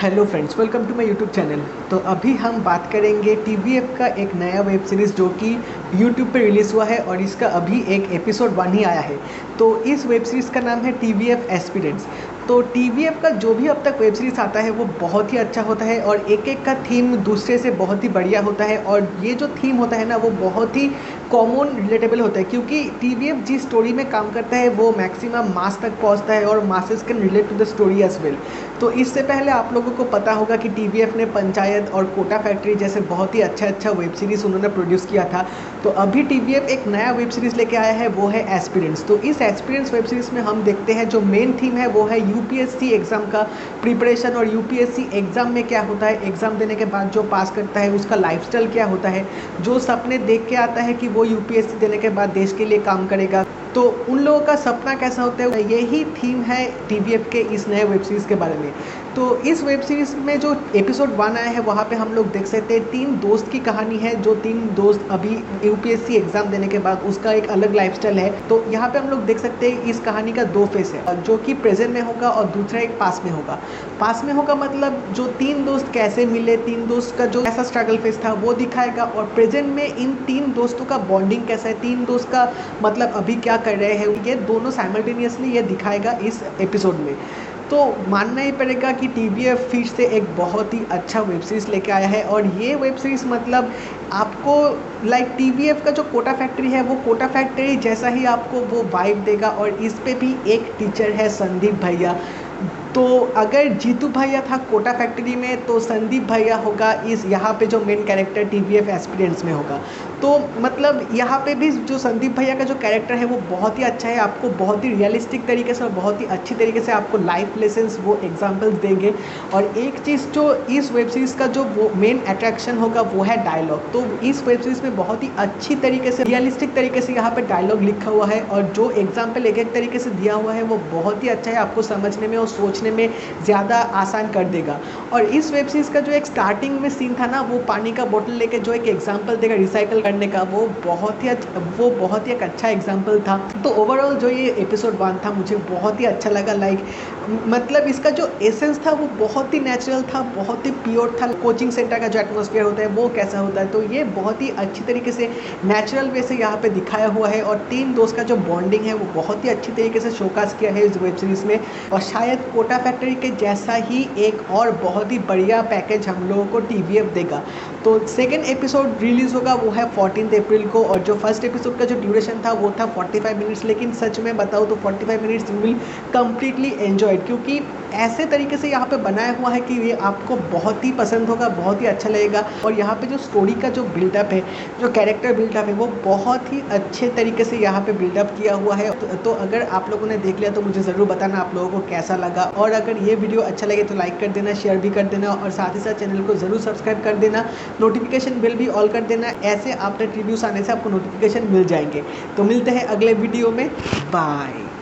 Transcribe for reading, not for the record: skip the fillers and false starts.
Hello friends, welcome to my YouTube channel. तो अभी हम बात करेंगे टीवीएफ का एक नया वेब सीरीज़ जो कि यूट्यूब पे रिलीज़ हुआ है और इसका अभी एक एपिसोड 1 ही आया है। तो इस वेब सीरीज़ का नाम है टीवीएफ एस्पिरेंट्स। तो टीवीएफ का जो भी अब तक वेब सीरीज़ आता है वो बहुत ही अच्छा होता है और एक एक का थीम दूसरे से बहुत ही बढ़िया होता है। और ये जो थीम होता है ना, वो बहुत ही कॉमन रिलेटेबल होता है, क्योंकि टीवीएफ जिस स्टोरी में काम करता है वो मैक्सिमम मास तक पहुंचता है और masses can relate to the story as well. तो इससे पहले आप लोगों को पता होगा कि टीवीएफ ने पंचायत और कोटा फैक्ट्री जैसे बहुत ही अच्छा वेब सीरीज़ उन्होंने प्रोड्यूस किया था। तो अभी टीवीएफ एक नया वेब सीरीज़ लेके आया है, वो है एस्पिरेंट्स। तो इस एस्पिरेंट्स वेब सीरीज़ में हम देखते हैं जो मेन थीम है वो है यूपीएससी एग्ज़ाम का प्रिपरेशन और यूपीएससी एग्ज़ाम में क्या होता है, एग्ज़ाम देने के बाद जो पास करता है उसका लाइफस्टाइल क्या होता है, जो सपने देख के आता है कि वो यूपीएससी देने के बाद देश के लिए काम करेगा, तो उन लोगों का सपना कैसा होता है, यही थीम है टीवीएफ के इस नए वेब सीरीज़ के बारे में। तो इस वेब सीरीज़ में जो एपिसोड 1 आया है वहाँ पे हम लोग देख सकते हैं 3 दोस्त की कहानी है। जो 3 दोस्त अभी यूपीएससी एग्ज़ाम देने के बाद उसका एक अलग लाइफस्टाइल है। तो यहाँ पे हम लोग देख सकते हैं इस कहानी का 2 फेस है, जो कि प्रेजेंट में होगा और दूसरा एक पास में होगा। पास में होगा मतलब जो 3 दोस्त कैसे मिले, 3 दोस्त का जो ऐसा स्ट्रगल फेस था वो दिखाएगा, और प्रेजेंट में इन 3 दोस्तों का बॉन्डिंग कैसा है, 3 दोस्त का मतलब अभी क्या कर रहे हैं, ये दोनों साइमल्टेनियसली ये दिखाएगा इस एपिसोड में। तो मानना ही पड़ेगा कि टीवीएफ फिर से एक बहुत ही अच्छा वेब सीरीज़ लेके आया है। और ये वेब सीरीज़ मतलब आपको लाइक टीवीएफ का जो कोटा फैक्ट्री है वो कोटा फैक्ट्री जैसा ही आपको वो वाइब देगा। और इस पे भी एक टीचर है संदीप भैया। तो अगर जीतू भैया था कोटा फैक्ट्री में तो संदीप भैया होगा इस यहाँ पे जो मेन कैरेक्टर टीवीएफ एस्पिरेंट्स में होगा। तो मतलब यहाँ पे भी जो संदीप भैया का जो कैरेक्टर है वो बहुत ही अच्छा है, आपको बहुत ही रियलिस्टिक तरीके से और बहुत ही अच्छी तरीके से आपको लाइफ लेसन्स वो एग्जाम्पल्स देंगे। और एक चीज़ जो इस वेब सीरीज़ का जो वो मेन अट्रैक्शन होगा वो है डायलॉग। तो इस वेब सीरीज़ में बहुत ही अच्छी तरीके से रियलिस्टिक तरीके से यहाँ पे डायलॉग लिखा हुआ है, और जो एग्जाम्पल एक एक तरीके से दिया हुआ है वो बहुत ही अच्छा है, आपको समझने में और सोचने में ज़्यादा आसान कर देगा। और इस वेब सीरीज़ का जो एक स्टार्टिंग में सीन था ना, वो पानी का बोतल लेके जो एक एग्जाम्पल देगा रिसाइकल करने का, वो बहुत ही एक अच्छा एग्जाम्पल था। तो ओवरऑल जो ये एपिसोड 1 था मुझे बहुत ही अच्छा लगा। लाइक मतलब इसका जो एसेंस था वो बहुत ही नेचुरल था, बहुत ही प्योर था। कोचिंग सेंटर का जो एटमॉस्फेयर होता है वो कैसा होता है, तो ये बहुत ही अच्छी तरीके से नेचुरल वे से यहाँ पे दिखाया हुआ है। और 3 दोस्त का जो बॉन्डिंग है वो बहुत ही अच्छी तरीके से शोकास किया है इस वेब सीरीज़ में। और शायद कोटा फैक्ट्री के जैसा ही एक और बहुत ही बढ़िया पैकेज हम लोगों को टीवीएफ देगा। तो सेकेंड एपिसोड रिलीज़ होगा वो है 14 अप्रैल को, और जो फर्स्ट एपिसोड का जो ड्यूरेशन था वो था 45 मिनट्स। लेकिन सच में बताऊँ तो 45 minutes you will completely enjoyed, क्योंकि ऐसे तरीके से यहाँ पे बनाया हुआ है कि ये आपको बहुत ही पसंद होगा, बहुत ही अच्छा लगेगा। और यहाँ पे जो स्टोरी का जो बिल्डअप है, जो कैरेक्टर बिल्डअप है, वो बहुत ही अच्छे तरीके से यहाँ पे बिल्डअप किया हुआ है। तो अगर आप लोगों ने देख लिया तो मुझे ज़रूर बताना आप लोगों को कैसा लगा। और अगर ये वीडियो अच्छा लगे तो लाइक कर देना, शेयर भी कर देना, और साथ ही साथ चैनल को ज़रूर सब्सक्राइब कर देना, नोटिफिकेशन बिल भी ऑल कर देना। ऐसे अपडेट रिव्यूज़ आने से आपको नोटिफिकेशन मिल जाएंगे। तो मिलते हैं अगले वीडियो में, बाय।